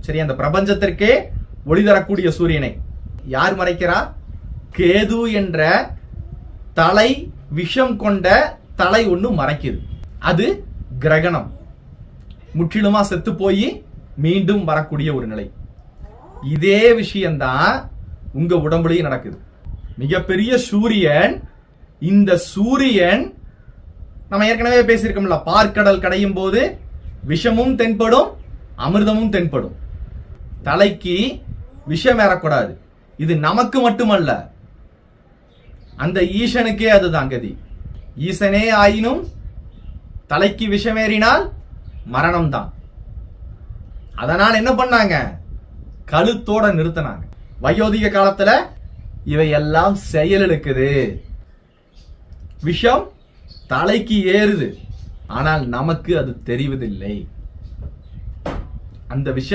சரி, அந்த பிரபஞ்சத்திற்கே ஒளி தரக்கூடிய சூரியனை யார் மறைக்கிறா? கேது என்ற தலை விஷம் கொண்ட தலை ஒண்ணு மறைக்குது. அது கிரகணம். முற்றிலுமா செத்து போய் மீண்டும் வரக்கூடிய ஒரு நிலை. இதே விஷயம்தான் உங்க உடம்புலயும் நடக்குது. மிகப்பெரிய சூரியன். இந்த சூரியன் நம்ம ஏற்கனவே பேசியிருக்கோம்ல, பார்க்கடல் கடையும் போது விஷமும் தென்படும், அமிர்தமும் தென்படும். தலைக்கு விஷம் ஏறக்கூடாது. இது நமக்கு மட்டுமல்ல, அந்த ஈசனுக்கே அதுதான் கதி. ஈசனே ஆயினும் தலைக்கு விஷமேறினால் மரணம் தான். அதனால் என்ன பண்ணாங்க? கழுத்தோட நிறுத்தினாங்க. வயோதிக காலத்துல இவையெல்லாம் செயலிழக்குது. விஷம் தலைக்கு ஏறுது, ஆனால் நமக்கு அது தெரிவதில்லை. அந்த விஷயம்